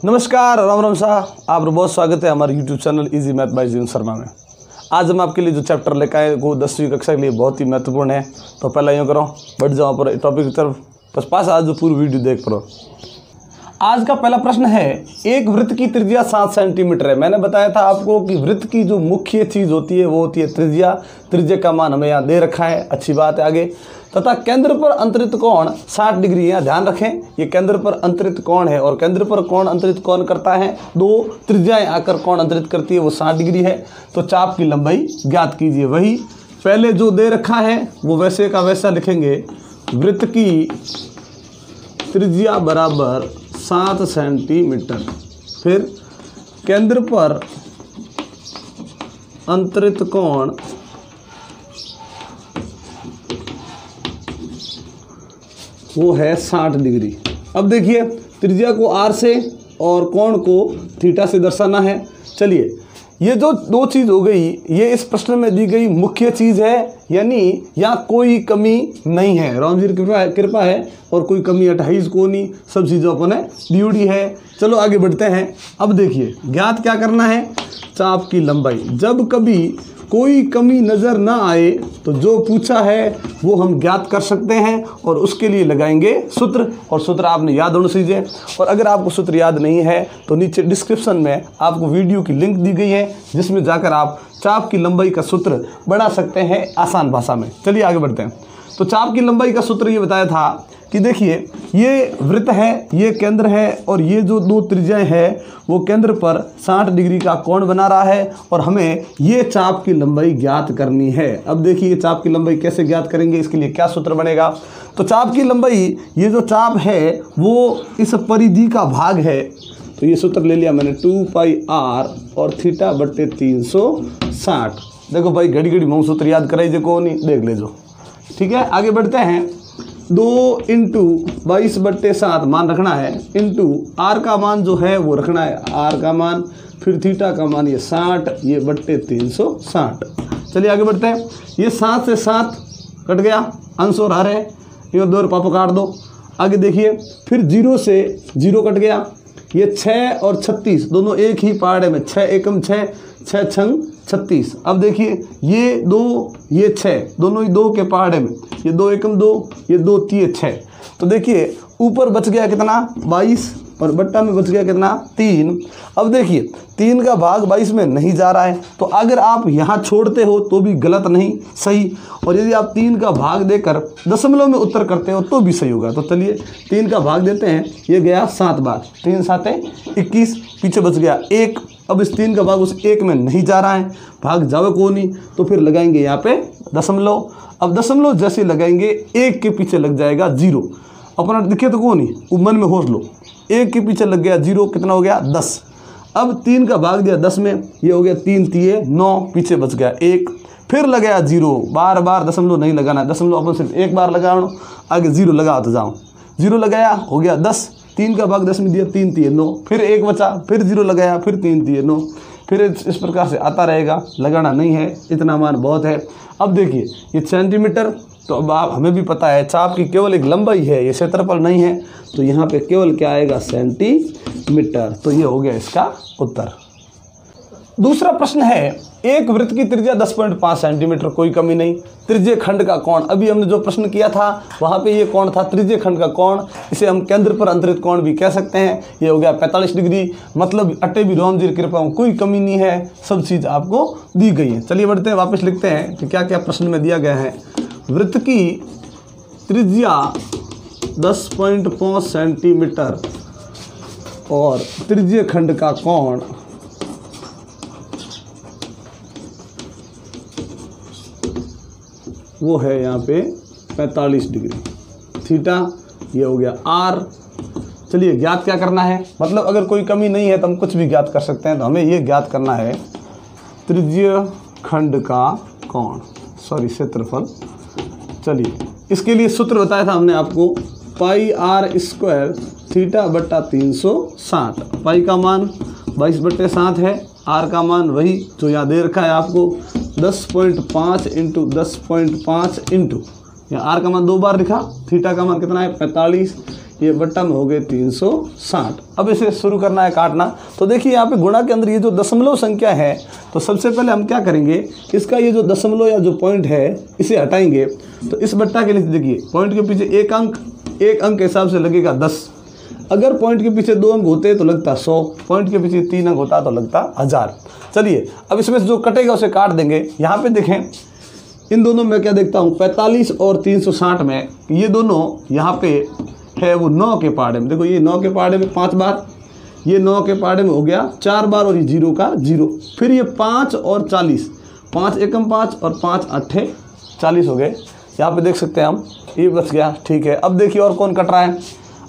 नमस्कार, राम राम साह, आपका बहुत स्वागत है हमारे YouTube channel easy math bye जीवन शर्मा में। आज हम आपके लिए जो चैप्टर लेकर आए वो 10वीं कक्षा के लिए बहुत ही महत्वपूर्ण है। तो पहला यूँ करो, बढ़ जाओ पर टॉपिक की तरफ, बस पास आज जो पूरी वीडियो देख पड़ो। आज का पहला प्रश्न है, एक वृत्त की त्रिज्या 7 सेंटीमीटर है। मैंने बताया था आपको कि वृत्त की जो मुख्य चीज़ होती है वो होती है त्रिज्या। त्रिज्या का मान हमें यहाँ दे रखा है, अच्छी बात है। आगे, तथा केंद्र पर अंतरित कोण 60 डिग्री। यहाँ ध्यान रखें, ये केंद्र पर अंतरित कोण है और केंद्र पर कोण अंतरित कौन करता है? दो त्रिज्याएं आकर कोण अंतरित करती है, वो 60 डिग्री है। तो चाप की लंबाई ज्ञात कीजिए। वही पहले जो दे रखा है वो वैसे का वैसा लिखेंगे। वृत्त की त्रिज्या बराबर 7 सेंटीमीटर, फिर केंद्र पर अंतरित कोण वो है 60 डिग्री। अब देखिए, त्रिज्या को r से और कोण को थीटा से दर्शाना है। चलिए, ये जो दो चीज़ हो गई, ये इस प्रश्न में दी गई मुख्य चीज़ है, यानी यहाँ कोई कमी नहीं है। राम जी की कृपा है और कोई कमी 28 को नहीं, सब चीज़ों को ने ड्यूटी है। चलो आगे बढ़ते हैं। अब देखिए, ज्ञात क्या करना है? चाप की लंबाई। जब कभी कोई कमी नज़र ना आए तो जो पूछा है वो हम ज्ञात कर सकते हैं और उसके लिए लगाएंगे सूत्र, और सूत्र आपने याद होना चाहिए। और अगर आपको सूत्र याद नहीं है तो नीचे डिस्क्रिप्शन में आपको वीडियो की लिंक दी गई है, जिसमें जाकर आप चाप की लंबाई का सूत्र बना सकते हैं आसान भाषा में। चलिए आगे बढ़ते हैं। तो चाप की लंबाई का सूत्र ये बताया था कि देखिए, ये वृत्त है, ये केंद्र है, और ये जो दो त्रिज्याएं हैं वो केंद्र पर 60 डिग्री का कोण बना रहा है और हमें ये चाप की लंबाई ज्ञात करनी है। अब देखिए, चाप की लंबाई कैसे ज्ञात करेंगे, इसके लिए क्या सूत्र बनेगा? तो चाप की लंबाई, ये जो चाप है वो इस परिधि का भाग है, तो ये सूत्र ले लिया मैंने 2πr और थीटा बट्टे 360। देखो भाई, घड़ी घड़ी मैं सूत्र याद कराई जो को नहीं, देख ले जो। ठीक है, आगे बढ़ते हैं। 2 इंटू 22/7 मान रखना है, इंटू आर का मान जो है वो रखना है, आर का मान, फिर थीटा का मान ये 60, ये बट्टे 360। चलिए आगे बढ़ते हैं। ये 7 से 7 कट गया, अंश और हर है, ये 2 और पापा काट दो। आगे देखिए, फिर 0 से 0 कट गया। ये 6 और 36 दोनों एक ही पहाड़े में, 6 एकम 6, 6 छंग 36। अब देखिए, ये 2 ये 6 दोनों ही 2 के पहाड़े में, ये 2 एकम 2, ये 2 3 6। तो देखिए, ऊपर बच गया कितना? 22, और बट्टा में बच गया कितना? 3। अब देखिए, 3 का भाग 22 में नहीं जा रहा है, तो अगर आप यहाँ छोड़ते हो तो भी गलत नहीं, सही। और यदि आप 3 का भाग देकर दशमलव में उत्तर करते हो तो भी सही होगा। तो चलिए 3 का भाग देते हैं, ये गया 7 बार, 3 7 21, पीछे बच गया 1। अब इस 3 का भाग उस 1 में नहीं जा रहा है, भाग जावे को नहीं, तो फिर लगाएंगे यहाँ पे दशमलव। अब दशमलव जैसे लगाएंगे, 1 के पीछे लग जाएगा 0। अपना दिखे तो को नहीं, मन में होश लो, 1 के पीछे लग गया 0, कितना हो गया? 10। अब 3 का भाग दिया 10 में, ये हो गया 3 3 9, पीछे बच गया 1, फिर लगाया 0। बार बार दशमलव नहीं लगाना, दशमलव अपन सिर्फ एक बार लगाओ, आगे 0 लगाओ तो जाओ। 0 लगाया, हो गया 10, 3 का भाग 10 में दिया, 3 3 9, फिर 1 बचा, फिर 0 लगाया, फिर 3 3 9, फिर इस प्रकार से आता रहेगा, लगाना नहीं है, इतना मान बहुत है। अब देखिए, ये सेंटीमीटर, तो अब आप हमें भी पता है चाप की केवल एक लंबाई है, ये क्षेत्रफल नहीं है, तो यहाँ पे केवल क्या आएगा? सेंटीमीटर। तो ये हो गया इसका उत्तर। दूसरा प्रश्न है, एक वृत्त की त्रिज्या 10.5 सेंटीमीटर, कोई कमी नहीं। त्रिज्य खंड का कोण, अभी हमने जो प्रश्न किया था वहाँ पे ये कोण था त्रिज्य खंड का कोण, इसे हम केंद्र पर अंतरित कोण भी कह सकते हैं। ये हो गया 45 डिग्री। मतलब अट्टे भी राम जी की कृपा में कोई कमी नहीं है, सब चीज़ आपको दी गई है। चलिए बढ़ते हैं, वापस लिखते हैं कि क्या क्या प्रश्न में दिया गया है। वृत्त की त्रिज्या 10.5 सेंटीमीटर और त्रिज्य खंड का कोण वो है यहाँ पे 45 डिग्री। थीटा ये हो गया आर। चलिए ज्ञात क्या करना है? मतलब अगर कोई कमी नहीं है तो हम कुछ भी ज्ञात कर सकते हैं, तो हमें ये ज्ञात करना है त्रिज्य खंड का कोण, सॉरी क्षेत्रफल। चलिए, इसके लिए सूत्र बताया था हमने आपको, πr² थीटा बट्टा 360। पाई का मान 22/7 है, आर का मान वही जो यहाँ दे रखा है आपको, 10.5 इंटू 10.5 इंटू यहाँ r का मान 2 बार लिखा, थीटा का मान कितना है 45, ये बट्टा में हो गए 360। अब इसे शुरू करना है काटना। तो देखिए यहाँ पे गुणा के अंदर ये जो दशमलव संख्या है, तो सबसे पहले हम क्या करेंगे, इसका ये जो दशमलव या जो पॉइंट है इसे हटाएंगे। तो इस बट्टा के नीचे देखिए पॉइंट के पीछे एक अंक के हिसाब से लगेगा 10। अगर पॉइंट के पीछे 2 अंक होते तो लगता 100, पॉइंट के पीछे 3 अंक होता तो लगता 1000। चलिए अब इसमें से जो कटेगा उसे काट देंगे। यहाँ पे देखें इन दोनों में क्या देखता हूँ, 45 और 360 में ये दोनों यहाँ पे है वो 9 के पहाड़े में। देखो ये 9 के पहाड़े में 5 बार, ये 9 के पहाड़े में हो गया 4 बार और ये 0 का 0। फिर ये 5 और 40, 5 एकम 5 और 5 अट्ठे 40 हो गए। यहाँ पे देख सकते हैं हम, ये बच गया। ठीक है, अब देखिए और कौन कट रहा है।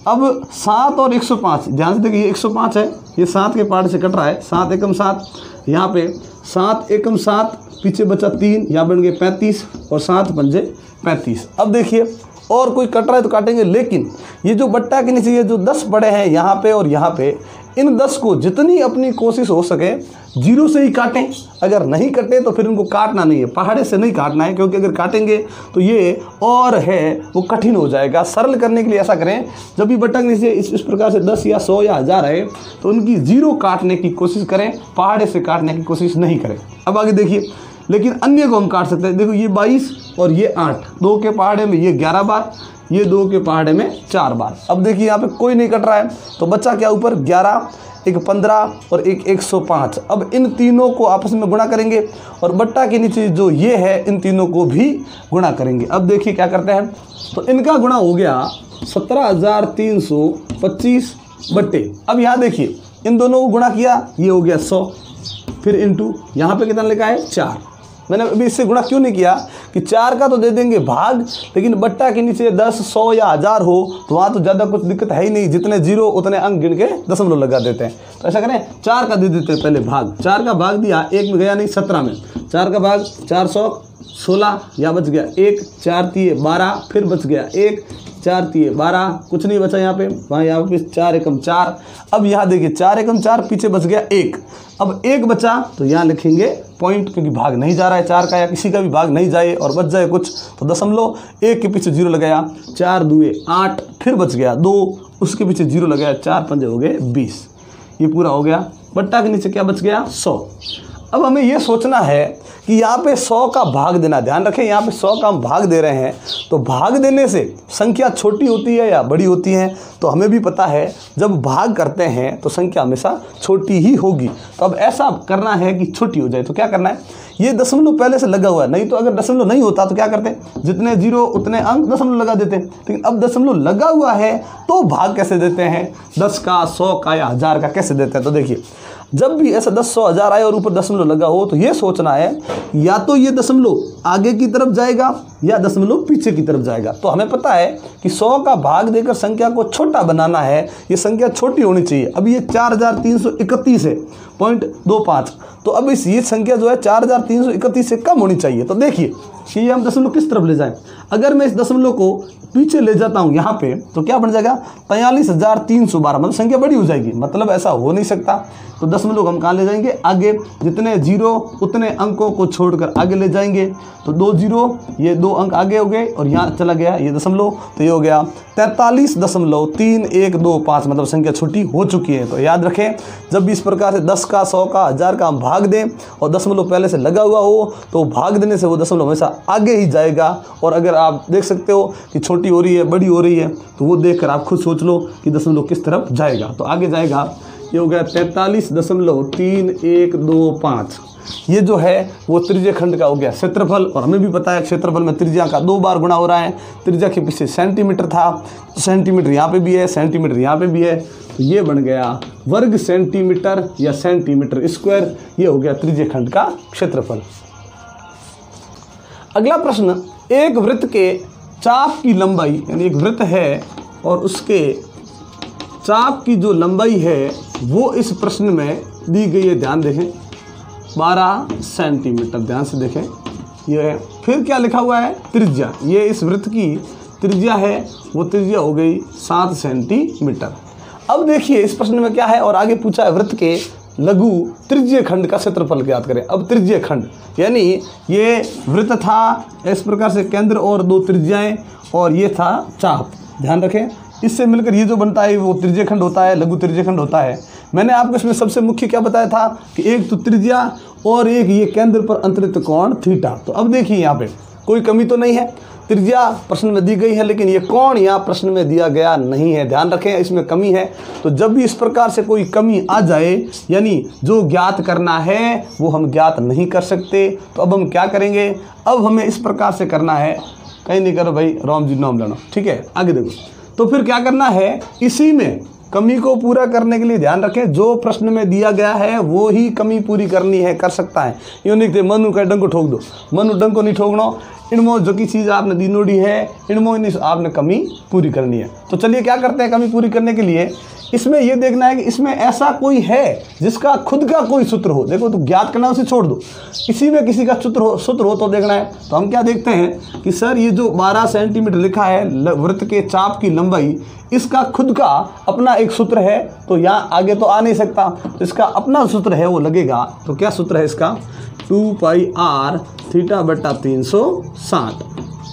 अब 7 और 105, ध्यान से देखिए ये 105 है, ये 7 के पहाड़े से कट रहा है। 7 एकम 7, यहाँ पे 7 एकम 7, पीछे बचा 3, यहाँ बन गए 35 और 7 पंजे 35। अब देखिए और कोई कट रहा है तो काटेंगे, लेकिन ये जो बट्टा के नीचे ये जो 10 पड़े हैं यहाँ पे और यहाँ पे, इन 10 को जितनी अपनी कोशिश हो सके 0 से ही काटें। अगर नहीं कटे तो फिर इनको काटना नहीं है, पहाड़े से नहीं काटना है, क्योंकि अगर काटेंगे तो ये और है वो कठिन हो जाएगा। सरल करने के लिए ऐसा करें, जब भी बट्टा के नीचे इस प्रकार से 10 या 100 या 1000 है तो उनकी 0 काटने की कोशिश करें, पहाड़े से काटने की कोशिश नहीं करें। अब आगे देखिए, लेकिन अन्य को हम काट सकते हैं। देखो ये 22 और ये 8, 2 के पहाड़े में ये 11 बार, ये 2 के पहाड़े में 4 बार। अब देखिए यहाँ पे कोई नहीं कट रहा है, तो बच्चा क्या ऊपर 11, एक 15 और एक 105। अब इन तीनों को आपस में गुणा करेंगे और बट्टा के नीचे जो ये है इन तीनों को भी गुणा करेंगे। अब देखिए क्या करते हैं, तो इनका गुणा हो गया 17,325 बट्टे। अब यहाँ देखिए इन दोनों को गुणा किया, ये हो गया 100, फिर इंटू यहाँ पे कितना लिखा है 4। मैंने अभी इससे गुणा क्यों नहीं किया कि 4 का तो दे देंगे भाग, लेकिन बट्टा के नीचे 10, 100 या 1000 हो तो वहाँ तो ज़्यादा कुछ दिक्कत है ही नहीं, जितने 0 उतने अंक गिन के दशमलव लगा देते हैं। तो ऐसा करें 4 का दे देते हैं पहले भाग। 4 का भाग दिया, 1 में गया नहीं 17 में, 4 का भाग 416, या बच गया 1, 4 तिये 12, फिर बच गया 1, 4 तिये 12, कुछ नहीं बचा यहाँ पे, वहाँ यहाँ पे 4 एकम 4। अब यहाँ देखिए 4 एकम 4, पीछे बच गया 1। अब 1 बचा तो यहाँ लिखेंगे पॉइंट, क्योंकि भाग नहीं जा रहा है 4 का, या किसी का भी भाग नहीं जाए और बच जाए कुछ तो दशमलव, 1 के पीछे 0 लगाया, 4 दुए 8, फिर बच गया 2, उसके पीछे 0 लगाया, 4 पंजे हो गए 20। ये पूरा हो गया। बट्टा के नीचे क्या बच गया 100। अब हमें ये सोचना है कि यहाँ पे 100 का भाग देना, ध्यान रखें यहाँ पे 100 का हम भाग दे रहे हैं, तो भाग देने से संख्या छोटी होती है या बड़ी होती है, तो हमें भी पता है जब भाग करते हैं तो संख्या हमेशा छोटी ही होगी। तो अब ऐसा करना है कि छोटी हो जाए, तो क्या करना है, ये दशमलव पहले से लगा हुआ है, नहीं तो अगर दशमलव नहीं होता तो क्या करते, जितने 0 उतने अंक दशमलव लगा देते, लेकिन अब दशमलव लगा हुआ है तो भाग कैसे देते हैं, 10 का, 100 का या 1000 का कैसे देते हैं। तो देखिए जब भी ऐसा 10, 100, 1000 आए और ऊपर दशमलव लगा हो तो ये सोचना है या तो ये दशमलव आगे की तरफ जाएगा या दशमलव पीछे की तरफ जाएगा। तो हमें पता है कि 100 का भाग देकर संख्या को छोटा बनाना है, ये संख्या छोटी होनी चाहिए। अब ये 4331 है 0.25, तो अब ये संख्या जो है 4331 से कम होनी चाहिए। तो देखिए कि ये हम दशमलव किस तरफ ले जाएं। अगर मैं इस दशमलव को पीछे ले जाता हूँ यहाँ पे तो क्या बन जाएगा 43,312, मतलब संख्या बड़ी हो जाएगी, मतलब ऐसा हो नहीं सकता। तो दशमलव हम कहाँ ले जाएंगे, आगे, जितने 0 उतने अंकों को छोड़कर आगे ले जाएंगे। तो 2 0, ये 2 अंक आगे हो गए और यहाँ चला गया ये दशमलव, तो ये हो गया 43.3125, मतलब संख्या छोटी हो चुकी है। तो याद रखें जब भी इस प्रकार से 10 का, 100 का, 1000 का हम भाग दें और दशमलव पहले से लगा हुआ हो तो भाग देने से वो दशमलव हमेशा आगे ही जाएगा। और अगर आप देख सकते हो कि छोटी हो रही है, बड़ी हो रही है, तो वो देखकर आप खुद सोच लो कि दशमलव किस तरफ जाएगा। तो आगे जाएगा, ये हो गया 43.3125। ये जो है वो त्रिज्य खंड का हो गया क्षेत्रफल, और हमें भी पता है क्षेत्रफल में त्रिज्या का 2 बार गुणा हो रहा है। त्रिज्या के पीछे सेंटीमीटर था, तो सेंटीमीटर यहाँ पे भी है, सेंटीमीटर यहाँ पे भी है, तो ये बन गया वर्ग सेंटीमीटर या सेंटीमीटर स्क्वायर। ये हो गया त्रिज्य खंड का क्षेत्रफल। अगला प्रश्न, एक वृत्त के चाप की लंबाई, यानी एक वृत्त है और उसके चाप की जो लंबाई है वो इस प्रश्न में दी गई है। ध्यान देखें 12 सेंटीमीटर, ध्यान से देखें ये है। फिर क्या लिखा हुआ है, त्रिज्या, ये इस वृत्त की त्रिज्या है, वो त्रिज्या हो गई 7 सेंटीमीटर। अब देखिए इस प्रश्न में क्या है, और आगे पूछा है वृत्त के लघु त्रिज्यीय खंड का क्षेत्रफल ज्ञात करें। अब त्रिज्यीय खंड यानी ये वृत्त था, इस प्रकार से केंद्र और दो त्रिज्याएं, और ये था चाप। ध्यान रखें, इससे मिलकर ये जो बनता है वो त्रिज्यीय खंड होता है, लघु त्रिज्यीय खंड होता है। मैंने आपको इसमें सबसे मुख्य क्या बताया था कि एक तो त्रिज्या और एक ये केंद्र पर अंतरित कोण थीटा। तो अब देखिए यहाँ पे कोई कमी तो नहीं है, त्रिज्या प्रश्न में दी गई है, लेकिन ये कोण यहाँ प्रश्न में दिया गया नहीं है। ध्यान रखें, इसमें कमी है। तो जब भी इस प्रकार से कोई कमी आ जाए, यानी जो ज्ञात करना है वो हम ज्ञात नहीं कर सकते, तो अब हम क्या करेंगे, अब हमें इस प्रकार से करना है, कहीं नहीं करो भाई, राम जी नाम लेना, ठीक है। आगे देखो, तो फिर क्या करना है, इसी में कमी को पूरा करने के लिए ध्यान रखें, जो प्रश्न में दिया गया है वो ही कमी पूरी करनी है, कर सकता है। यूँ नहीं थे मनु का डंको ठोक दो, मनु डंको नहीं ठोकना, इनमो जो की चीज़ आपने दीनोड़ी है, इनमो इन आपने कमी पूरी करनी है। तो चलिए क्या करते हैं, कमी पूरी करने के लिए इसमें ये देखना है कि इसमें ऐसा कोई है जिसका खुद का कोई सूत्र हो। देखो, तो ज्ञात करना उसे छोड़ दो, इसी में किसी का सूत्र हो तो देखना है। तो हम क्या देखते हैं कि सर ये जो 12 सेंटीमीटर लिखा है वृत्त के चाप की लंबाई, इसका खुद का अपना एक सूत्र है, तो यहाँ आगे तो आ नहीं सकता, तो इसका अपना सूत्र है वो लगेगा। तो क्या सूत्र है इसका, 2πr थीटा बटा 360।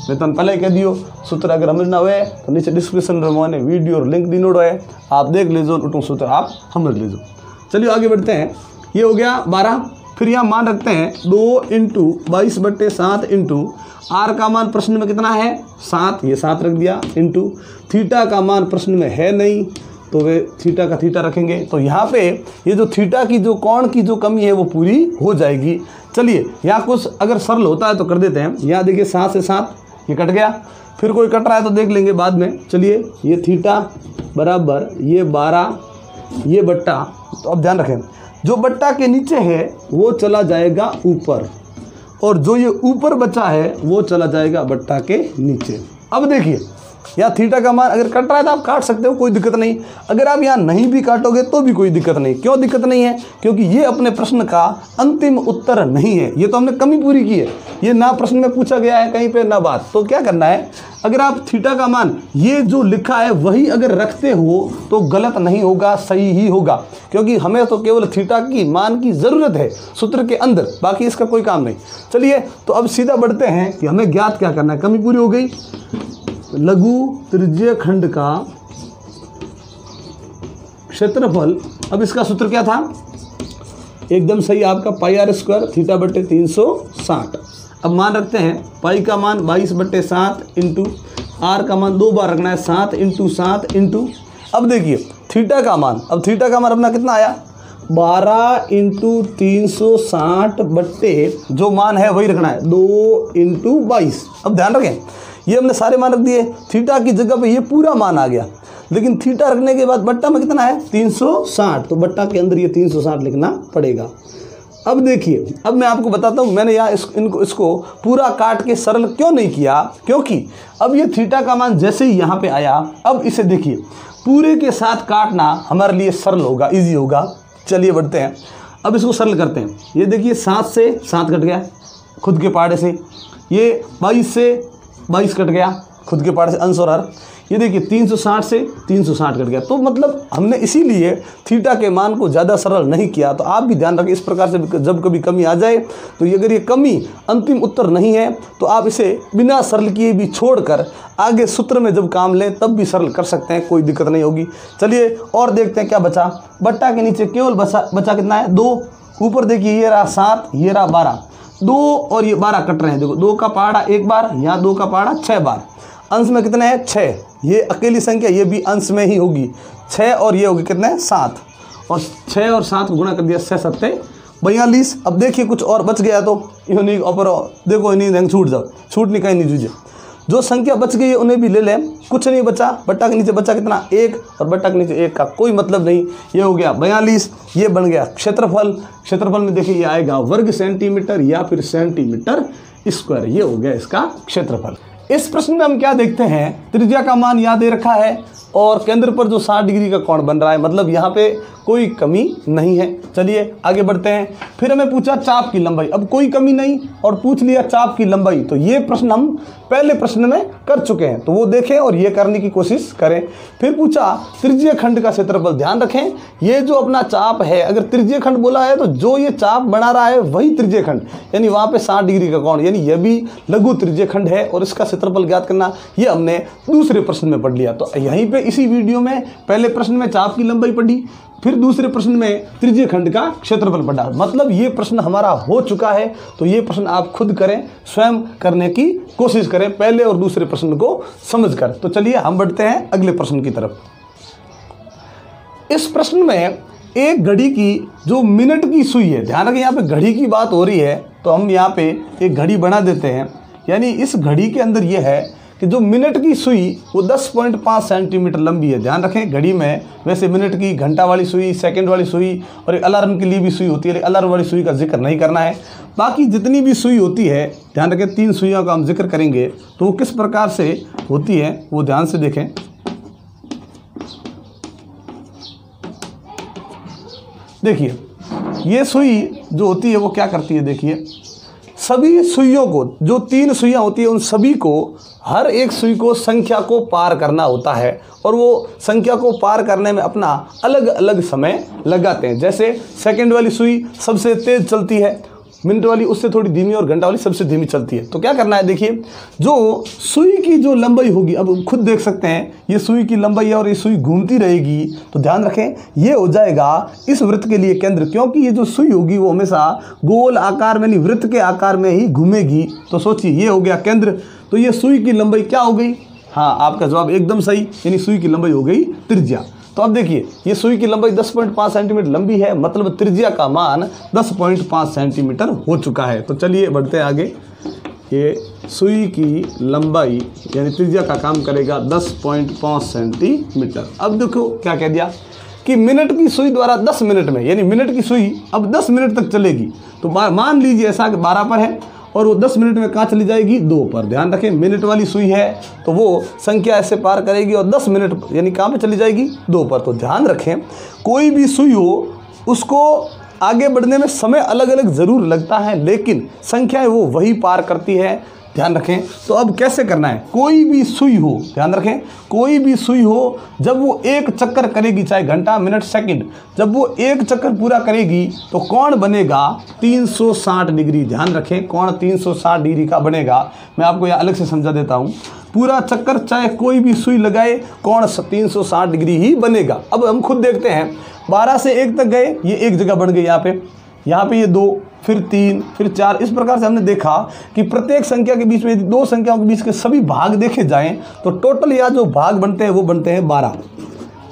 मैं तुम पहले कह दियो, सूत्र अगर समझ ना हुए तो नीचे डिस्क्रिप्शन में मैंने वीडियो और लिंक दी नोड़ो है, आप देख लीजिए, उठूँ सूत्र आप समझ लीजिए। चलिए आगे बढ़ते हैं, ये हो गया 12। फिर यहाँ मान रखते हैं 2 × 22/7 इंटू आर का मान प्रश्न में कितना है 7, ये 7 रख दिया, इंटू थीटा का मान प्रश्न में है नहीं, तो वे थीटा का थीटा रखेंगे। तो यहाँ पे ये जो थीटा की जो कोण की जो कमी है वो पूरी हो जाएगी। चलिए यहाँ कुछ अगर सरल होता है तो कर देते हैं। यहाँ देखिए 7 से 7 ये कट गया, फिर कोई कट रहा है तो देख लेंगे बाद में। चलिए ये थीटा बराबर ये 12 ये बट्टा, तो अब ध्यान रखें जो बट्टा के नीचे है वो चला जाएगा ऊपर, और जो ये ऊपर बचा है वो चला जाएगा बट्टा के नीचे। अब देखिए यहाँ थीटा का मान अगर कट रहा है तो आप काट सकते हो, कोई दिक्कत नहीं। अगर आप यहाँ नहीं भी काटोगे तो भी कोई दिक्कत नहीं। क्यों दिक्कत नहीं है, क्योंकि ये अपने प्रश्न का अंतिम उत्तर नहीं है, ये तो हमने कमी पूरी की है, ये ना प्रश्न में पूछा गया है कहीं पे ना बात। तो क्या करना है, अगर आप थीटा का मान ये जो लिखा है वही अगर रखते हो तो गलत नहीं होगा, सही ही होगा, क्योंकि हमें तो केवल थीटा की मान की ज़रूरत है सूत्र के अंदर, बाकी इसका कोई काम नहीं। चलिए तो अब सीधा बढ़ते हैं कि हमें ज्ञात क्या करना है। कमी पूरी हो गई, लघु त्रिज्यीय खंड का क्षेत्रफल, अब इसका सूत्र क्या था, एकदम सही आपका πr² थीटा बटे 360। अब मान रखते हैं पाई का मान 22/7 इंटू आर का मान 2 बार रखना है 7 × 7 इंटू, अब देखिए थीटा का मान, अब थीटा का मान अपना कितना आया 12 × 360 बट्टे जो मान है वही रखना है 2 × 22। अब ध्यान रखें ये हमने सारे मान रख दिए, थीटा की जगह पे ये पूरा मान आ गया, लेकिन थीटा रखने के बाद बट्टा में कितना है 360, तो बट्टा के अंदर ये 360 लिखना पड़ेगा। अब देखिए, अब मैं आपको बताता हूँ मैंने यहाँ इसको पूरा काट के सरल क्यों नहीं किया, क्योंकि अब ये थीटा का मान जैसे ही यहाँ पे आया, अब इसे देखिए पूरे के साथ काटना हमारे लिए सरल होगा, ईजी होगा। चलिए बढ़ते हैं, अब इसको सरल करते हैं। ये देखिए 7 से 7 कट गया खुद के पाड़े से, ये 22 से 22 कट गया खुद के पाड़े से अंश और हर, ये देखिए 360 से 360 कट गया। तो मतलब हमने इसीलिए थीटा के मान को ज़्यादा सरल नहीं किया। तो आप भी ध्यान रखें, इस प्रकार से जब कभी कमी आ जाए तो अगर ये कमी अंतिम उत्तर नहीं है तो आप इसे बिना सरल किए भी छोड़कर आगे सूत्र में जब काम लें तब भी सरल कर सकते हैं, कोई दिक्कत नहीं होगी। चलिए और देखते हैं क्या बचा। बट्टा के नीचे केवल बचा कितना है 2, ऊपर देखिए ये रहा 7 ये रहा 12, 2 और ये 12 कट रहे हैं। देखो 2 का पहाड़ा 1 बार, यहाँ 2 का पहाड़ा 6 बार, अंश में कितने हैं 6, ये अकेली संख्या ये भी अंश में ही होगी 6, और ये होगी कितने 7, और 6 और 7 को गुणा कर दिया 6 7 42। अब देखिए कुछ और बच गया तो यूँ नहीं ऊपर देखो नहीं छूट जाओ, छूट नहीं कहीं नहीं जूझे, जो संख्या बच गई है उन्हें भी ले लें, कुछ नहीं बचा। बट्टा के नीचे बचा कितना 1, और बट्टा के नीचे 1 का कोई मतलब नहीं, ये हो गया 42। ये बन गया क्षेत्रफल, क्षेत्रफल में देखिए ये आएगा वर्ग सेंटीमीटर या फिर सेंटीमीटर स्क्वायर, ये हो गया इसका क्षेत्रफल। इस प्रश्न में हम क्या देखते हैं, त्रिज्या का मान यहाँ दे रखा है और केंद्र पर जो 60 डिग्री का कोण बन रहा है, मतलब यहाँ पे कोई कमी नहीं है। चलिए आगे बढ़ते हैं। फिर हमें पूछा चाप की लंबाई, अब कोई कमी नहीं और पूछ लिया चाप की लंबाई, तो ये प्रश्न हम पहले प्रश्न में कर चुके हैं, तो वो देखें और ये करने की कोशिश करें। फिर पूछा त्रिज्यीय खंड का क्षेत्रफल, ध्यान रखें ये जो अपना चाप है, अगर त्रिज्यीय खंड बोला है तो जो ये चाप बना रहा है वही त्रिज्यीय खंड, यानी वहाँ पे 60 डिग्री का कोण, यानी यह भी लघु त्रिज्यीय खंड है और इसका क्षेत्रफल ज्ञात करना, ये हमने दूसरे प्रश्न में पढ़ लिया। तो यहीं पे इसी वीडियो में पहले प्रश्न में चाप की लंबाई पढ़ी, फिर दूसरे प्रश्न में त्रिज्यीय खंड का क्षेत्रफल पढ़ा, मतलब ये प्रश्न हमारा हो चुका है। तो ये प्रश्न आप खुद करें, स्वयं करने की कोशिश करें पहले और दूसरे प्रश्न को समझकर। तो चलिए हम बढ़ते हैं अगले प्रश्न की तरफ। इस प्रश्न में एक घड़ी की जो मिनट की सुई है, ध्यान रखें यहाँ पे घड़ी की बात हो रही है, तो हम यहाँ पे एक घड़ी बना देते हैं, यानी इस घड़ी के अंदर यह है कि जो मिनट की सुई वो 10.5 सेंटीमीटर लंबी है। ध्यान रखें घड़ी में वैसे मिनट की, घंटा वाली सुई, सेकंड वाली सुई और एक अलार्म के लिए भी सुई होती है, अलार्म वाली सुई का जिक्र नहीं करना है। बाकी जितनी भी सुई होती है, ध्यान रखें 3 सुइयों का हम जिक्र करेंगे, तो वो किस प्रकार से होती है वो ध्यान से देखें। देखिए ये सुई जो होती है वो क्या करती है, देखिए सभी सुइयों को, जो 3 सुइयां होती है उन सभी को, हर एक सुई को संख्या को पार करना होता है और वो संख्या को पार करने में अपना अलग अलग समय लगाते हैं। जैसे सेकंड वाली सुई सबसे तेज चलती है, मिनट वाली उससे थोड़ी धीमी और घंटा वाली सबसे धीमी चलती है। तो क्या करना है, देखिए जो सुई की जो लंबाई होगी, अब खुद देख सकते हैं ये सुई की लंबाई है और ये सुई घूमती रहेगी, तो ध्यान रखें ये हो जाएगा इस वृत्त के लिए केंद्र, क्योंकि ये जो सुई होगी वो हमेशा गोल आकार में, यानी वृत्त के आकार में ही घूमेगी। तो सोचिए ये हो गया केंद्र, तो ये सुई की लंबाई क्या हो गई, हाँ आपका जवाब एकदम सही, यानी सुई की लंबाई हो गई त्रिज्या। तो अब देखिए ये सुई की लंबाई 10.5 सेंटीमीटर लंबी है, मतलब त्रिज्या का मान 10.5 सेंटीमीटर हो चुका है। तो चलिए बढ़ते हैं आगे। ये सुई की लंबाई यानी त्रिज्या का काम करेगा 10.5 सेंटीमीटर। अब देखो क्या कह दिया कि मिनट की सुई द्वारा 10 मिनट में, यानी मिनट की सुई अब 10 मिनट तक चलेगी। तो मान लीजिए ऐसा कि 12 पर है और वो 10 मिनट में कहाँ चली जाएगी, 2 पर। ध्यान रखें मिनट वाली सुई है तो वो संख्या ऐसे पार करेगी और 10 मिनट यानी कहाँ पे चली जाएगी, 2 पर। तो ध्यान रखें कोई भी सुई हो उसको आगे बढ़ने में समय अलग अलग ज़रूर लगता है, लेकिन संख्याएं वो वही पार करती है। ध्यान रखें तो अब कैसे करना है, कोई भी सुई हो, ध्यान रखें कोई भी सुई हो, जब वो एक चक्कर करेगी, चाहे घंटा, मिनट, सेकंड, जब वो एक चक्कर पूरा करेगी तो कोण बनेगा 360 डिग्री। ध्यान रखें कोण 360 डिग्री का बनेगा। मैं आपको यह अलग से समझा देता हूँ। पूरा चक्कर चाहे कोई भी सुई लगाए, कोण 360 डिग्री ही बनेगा। अब हम खुद देखते हैं 12 से 1 तक गए, ये एक जगह बन गई, यहाँ पे ये 2, फिर 3, फिर 4। इस प्रकार से हमने देखा कि प्रत्येक संख्या के बीच में यदि 2 संख्याओं के बीच के सभी भाग देखे जाएं तो टोटल यहाँ जो भाग बनते हैं वो बनते हैं 12।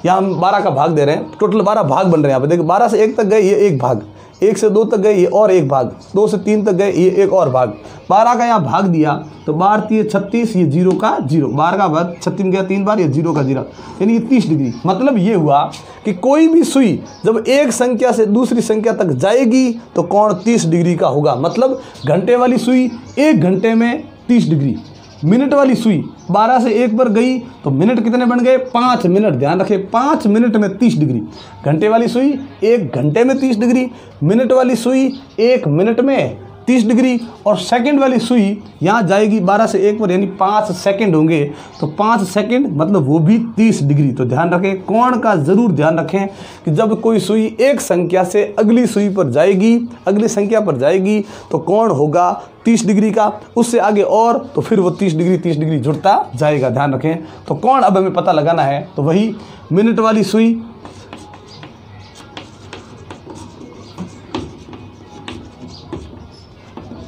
यहाँ हम 12 का भाग दे रहे हैं, टोटल 12 भाग बन रहे हैं यहाँ पे। देखिए 12 से 1 तक गए ये एक भाग, 1 से 2 तक गए ये और एक भाग, 2 से 3 तक गए ये एक और भाग। 12 का यहाँ भाग दिया तो 12 3 36, ये 0 का 0, 12 का भाग 36 में गया 3 बार, ये 0 का 0, यानी ये 30 डिग्री। मतलब ये हुआ कि कोई भी सुई जब एक संख्या से दूसरी संख्या तक जाएगी तो कोण 30 डिग्री का होगा। मतलब घंटे वाली सुई 1 घंटे में 30 डिग्री, मिनट वाली सुई 12 से 1 पर गई तो मिनट कितने बन गए, 5 मिनट। ध्यान रखें 5 मिनट में 30 डिग्री। घंटे वाली सुई 1 घंटे में 30 डिग्री, मिनट वाली सुई 1 मिनट में 30 डिग्री, और सेकंड वाली सुई यहाँ जाएगी 12 से 1 पर, यानी 5 सेकंड होंगे, तो 5 सेकंड मतलब वो भी 30 डिग्री। तो ध्यान रखें कोण का ज़रूर ध्यान रखें कि जब कोई सुई एक संख्या से अगली सुई पर जाएगी, अगली संख्या पर जाएगी तो कोण होगा 30 डिग्री का, उससे आगे और तो फिर वो 30 डिग्री जुड़ता जाएगा। ध्यान रखें तो कोण अब हमें पता लगाना है, तो वही मिनट वाली सुई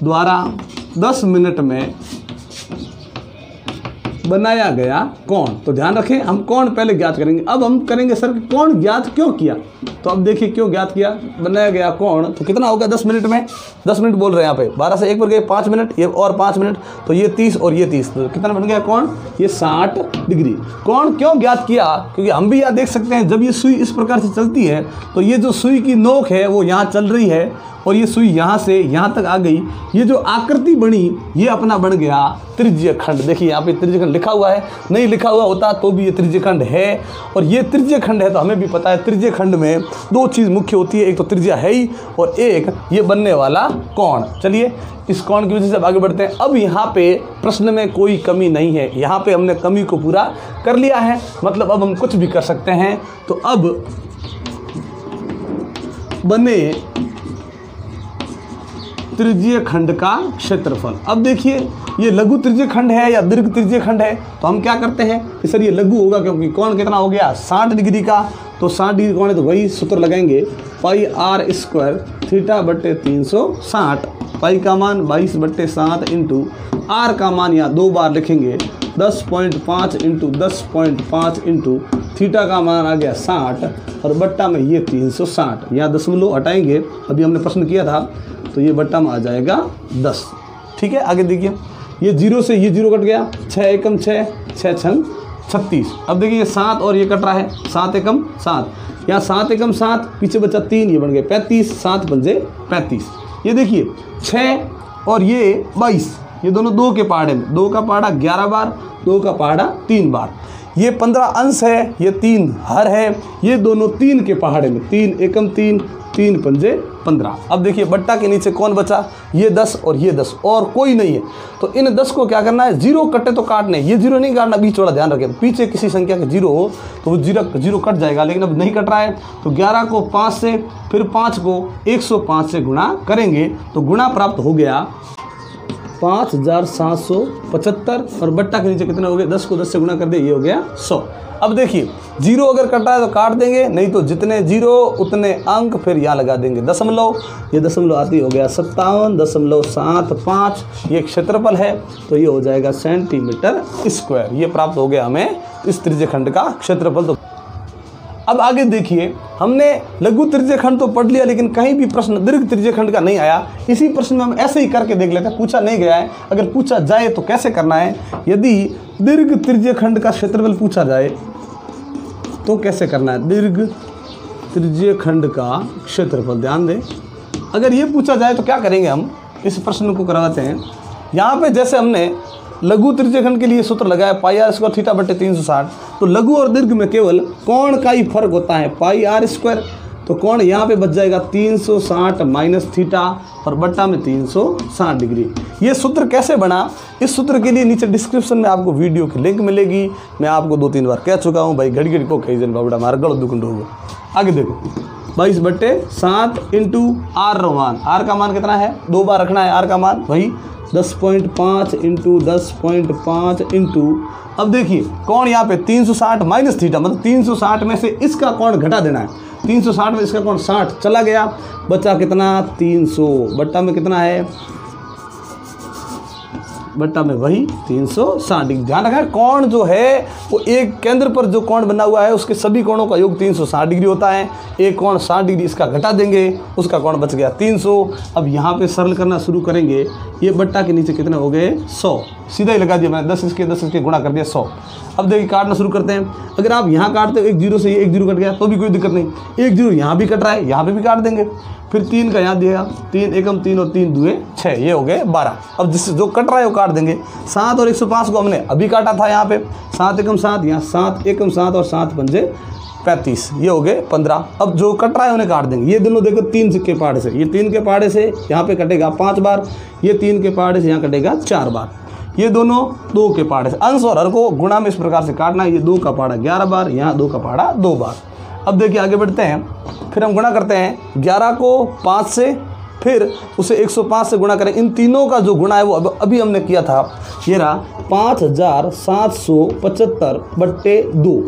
द्वारा 10 मिनट में बनाया गया कोण। तो ध्यान रखें हम कोण पहले ज्ञात करेंगे। अब हम करेंगे सर कोण ज्ञात क्यों किया, तो अब देखिए क्यों ज्ञात किया। बनाया गया कोण तो कितना होगा 10 मिनट में, 10 मिनट बोल रहे हैं यहाँ पे, 12 से 1 पर गए 5 मिनट, ये और 5 मिनट, तो ये 30 और ये 30, तो कितना बन गया कोण, ये 60 डिग्री। कोण क्यों ज्ञात किया, क्योंकि हम भी यहाँ देख सकते हैं जब ये सुई इस प्रकार से चलती है तो ये जो सुई की नोक है वो यहाँ चल रही है और ये सुई यहाँ से यहाँ तक आ गई। ये जो आकृति बनी ये अपना बन गया त्रिज्यीय खंड। देखिए यहाँ पे त्रिज्यीय खंड लिखा हुआ है, नहीं लिखा हुआ होता तो भी ये त्रिज्यीय खंड है। और ये त्रिज्यीय खंड है तो हमें भी पता है त्रिज्यीय खंड में दो चीज़ मुख्य होती है, एक तो त्रिज्या है ही और एक ये बनने वाला कोण। चलिए इस कोण की वजह से अब आगे बढ़ते हैं। अब यहाँ पे प्रश्न में कोई कमी नहीं है, यहाँ पे हमने कमी को पूरा कर लिया है, मतलब अब हम कुछ भी कर सकते हैं। तो अब बने त्रिज्यीय खंड का क्षेत्रफल। अब देखिए ये लघु त्रिज्यीय खंड है या दीर्घ त्रिज्यीय खंड है, तो हम क्या करते हैं कि सर ये लघु होगा क्योंकि कोण कितना हो गया 60 डिग्री का। तो 60 डिग्री कोण है तो वही सूत्र लगाएंगे पाई आर स्क्वायर थीटा बट्टे 360। पाई का मान 22/7 इंटू आर का मान यहाँ 2 बार लिखेंगे 10.5 इंटू 10.5 इंटू थीटा का मान आ गया 60 और बट्टा में ये 360। यहाँ दशमलव हटाएंगे, अभी हमने प्रश्न किया था, तो ये बट्टा में आ जाएगा 10। ठीक है, आगे देखिए ये 0 से ये 0 कट गया, 6 एकम 6, 6 छंग 36। अब देखिए ये 7 और ये कट रहा है, 7 एकम 7, यहाँ 7 एकम 7, पीछे बचा 3, ये बन गए 35, 7 पंजे 35। ये देखिए 6 और ये 22, ये दोनों 2 के पहाड़े में, 2 का पहाड़ा 11 बार, 2 का पहाड़ा 3 बार। ये 15 अंश है, ये 3 हर है, ये दोनों 3 के पहाड़े में, 3 एकम 3, 3 पंजे 15। अब देखिए बट्टा के नीचे कौन बचा, ये 10 और ये 10, और कोई नहीं है। तो इन 10 को क्या करना है, 0 कटे तो काटने, ये 0 नहीं काटना, बीच वाला ध्यान रखें, पीछे किसी संख्या का 0 हो तो वो 0 कट जाएगा, लेकिन अब नहीं कट रहा है। तो 11 को 5 से, फिर 5 को 105 से गुणा करेंगे तो गुणा प्राप्त हो गया 5775 और बट्टा के नीचे कितने हो गए, 10 को 10 से गुणा कर दे, ये हो गया 100। अब देखिए 0 अगर कटा है तो काट देंगे, नहीं तो जितने 0 उतने अंक, फिर यहाँ लगा देंगे दशमलव, ये दशमलव आती हो गया 57.75। ये क्षेत्रफल है तो ये हो जाएगा सेंटीमीटर स्क्वायर। ये प्राप्त हो गया हमें इस त्रिज्यीय खंड का क्षेत्रफल। तो अब आगे देखिए हमने लघु त्रिज्यीय खंड तो पढ़ लिया, लेकिन कहीं भी प्रश्न दीर्घ त्रिज्यीय खंड का नहीं आया। इसी प्रश्न में हम ऐसे ही करके देख लेते हैं, पूछा नहीं गया है, अगर पूछा जाए तो कैसे करना है। यदि दीर्घ त्रिज्यीय खंड का क्षेत्रफल पूछा जाए तो कैसे करना है, दीर्घ त्रिज्यीय खंड का क्षेत्रफल। ध्यान दें, अगर ये पूछा जाए तो क्या करेंगे, हम इस प्रश्न को करवाते हैं। यहाँ पे जैसे हमने लघु त्रिज्यीय खंड के लिए सूत्र लगाया पाई आर स्क्वायर थीटा बट्टे 360, तो लघु और दीर्घ में केवल कोण का ही फर्क होता है, पाई आर स्क्वायर। तो कोण यहाँ पे बच जाएगा 360 माइनस थीटा और बट्टा में 360 डिग्री। ये सूत्र कैसे बना, इस सूत्र के लिए नीचे डिस्क्रिप्शन में आपको वीडियो की लिंक मिलेगी। मैं आपको 2-3 बार कह चुका हूँ भाई, घड़ी घड़ी को कई जन बाबड़ा मार गड़ दुकुंड होगा। आगे देखो 22/7 इंटू आर मान, आर का मान कितना है, 2 बार रखना है आर का मान, वही 10.5 इंटू 10.5 इंटू, अब देखिए कोण यहाँ पे 360 माइनस थीटा, मतलब 360 में से इसका कोण घटा देना है। 360 में इसका कोण 60 चला गया, बचा कितना 300, बट्टा में कितना है, बट्टा में वही 360 डिग्री। ध्यान रखना कोण जो है वो एक केंद्र पर जो कोण बना हुआ है उसके सभी कोणों का योग 360 डिग्री होता है। एक कोण 60 डिग्री, इसका घटा देंगे, उसका कोण बच गया 300। अब यहाँ पे सरल करना शुरू करेंगे, ये बट्टा के नीचे कितने हो गए 100, सीधा ही लगा दिया मैंने, 10 इसके गुणा कर दिया 100। अब देखिए काटना शुरू करते हैं, अगर आप यहाँ काटते हो 1 0 से ये 1 0 कट गया तो भी कोई दिक्कत नहीं, 1 0 यहाँ भी कट रहा है, यहाँ पे भी काट देंगे, फिर 3 का यहाँ दिया, 3 एकम 3 और 3 दुए 6, ये हो गए 12। अब जिससे जो कट रहा है वो काट देंगे। 7 और 105 को हमने अभी काटा था, यहाँ पे 7 एकम 7, यहाँ 7 एकम 7 और 7 पंजे 35, ये हो गए 15। अब जो कट रहा है उन्हें काट देंगे। ये दोनों देखो 3 के पहाड़े से, ये 3 के पहाड़े से यहाँ पे कटेगा 5 बार, ये 3 के पहाड़े से यहाँ कटेगा 4 बार, ये दोनों 2 के पहाड़े से। अंश और हर को गुणा में इस प्रकार से काटना है, ये 2 का पहाड़ा 11 बार, यहाँ 2 का पहाड़ा 2 बार। अब देखिए आगे बढ़ते हैं, फिर हम गुणा करते हैं 11 को 5 से, फिर उसे 105 से गुणा करें। इन तीनों का जो गुणा है वो अभी हमने किया था, ये रहा 5775/2।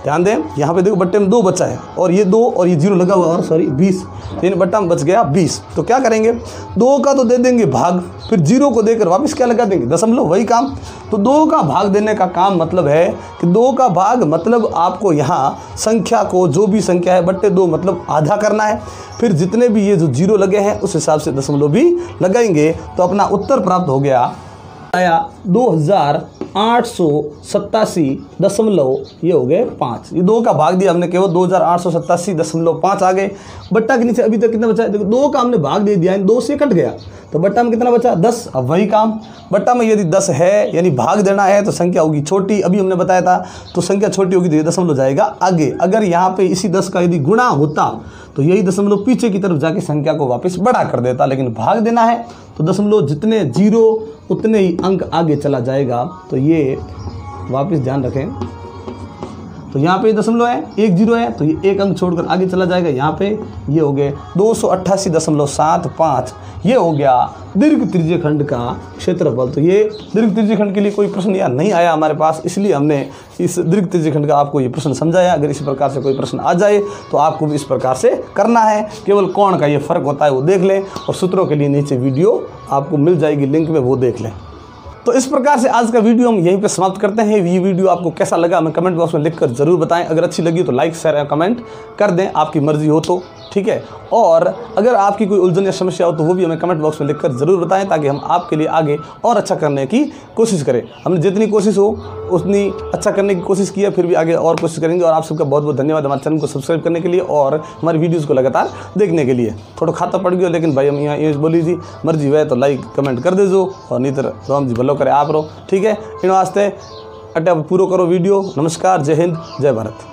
ध्यान दें, यहाँ पे देखो बट्टे में 2 बचा है और ये 2 और ये 0 लगा हुआ, और सॉरी 20, इन बट्टा में बच गया 20। तो क्या करेंगे, 2 का तो दे देंगे भाग, फिर 0 को देकर वापस क्या लगा देंगे, दशमलव, वही काम। तो 2 का भाग देने का काम मतलब है कि 2 का भाग मतलब आपको यहाँ संख्या को, जो भी संख्या है बट्टे 2 मतलब आधा करना है, फिर जितने भी ये जो 0 लगे हैं उस हिसाब से दशमलव भी लगाएंगे। तो अपना उत्तर प्राप्त हो गया आया 2887 ये हो गए 5। ये 2 का भाग दिया हमने, केवल 2887.5 आ गए। बट्टा के नीचे अभी तक कितना बचा है? देखो 2 का हमने भाग दे दिया, 2 से कट गया तो बट्टा में कितना बचा? 10। अब वही काम बट्टा में यदि 10 है यानी भाग देना है तो संख्या होगी छोटी, अभी हमने बताया था। तो संख्या छोटी होगी तो ये दशमलव जाएगा आगे। अगर यहाँ पे इसी 10 का यदि गुणा होता तो यही दशमलव पीछे की तरफ जाके संख्या को वापस बढ़ा कर देता, लेकिन भाग देना है तो दशमलव जितने 0 उतने ही अंक आगे चला जाएगा। तो ये वापस ध्यान रखें, तो यहाँ पे दशमलव है, 1 0 है तो ये 1 अंक छोड़कर आगे चला जाएगा। यहाँ पे ये हो गए 288.75, ये हो गया दीर्घ त्रिज्यीय खंड का क्षेत्रफल। तो ये दीर्घ त्रिज्यीय खंड के लिए कोई प्रश्न यहाँ नहीं आया हमारे पास, इसलिए हमने इस दीर्घ त्रिज्यीय खंड का आपको ये प्रश्न समझाया। अगर इस प्रकार से कोई प्रश्न आ जाए तो आपको भी इस प्रकार से करना है, केवल कोण का ये फर्क होता है वो देख लें, और सूत्रों के लिए नीचे वीडियो आपको मिल जाएगी लिंक में, वो देख लें। तो इस प्रकार से आज का वीडियो हम यहीं पे समाप्त करते हैं। ये वीडियो आपको कैसा लगा हमें कमेंट बॉक्स में लिखकर ज़रूर बताएं। अगर अच्छी लगी तो लाइक शेयर या कमेंट कर दें, आपकी मर्जी हो तो, ठीक है। और अगर आपकी कोई उलझन या समस्या हो तो वो भी हमें कमेंट बॉक्स में लिखकर ज़रूर बताएं, ताकि हम आपके लिए आगे और अच्छा करने की कोशिश करें। हमने जितनी कोशिश हो उतनी अच्छा करने की कोशिश की है, फिर भी आगे और कोशिश करेंगे। और आप सबका बहुत बहुत धन्यवाद हमारे चैनल को सब्सक्राइब करने के लिए और हमारी वीडियोज़ को लगातार देखने के लिए। थोड़ा खाता पड़ गया, लेकिन भाई हम यहाँ ये बोली थी मर्जी हुआ तो लाइक कमेंट कर दीजो, और नहीं तो राम जी भलो करे आप रो, ठीक है। इन वास्ते अटे पूरा करो वीडियो। नमस्कार, जय हिंद, जय भारत।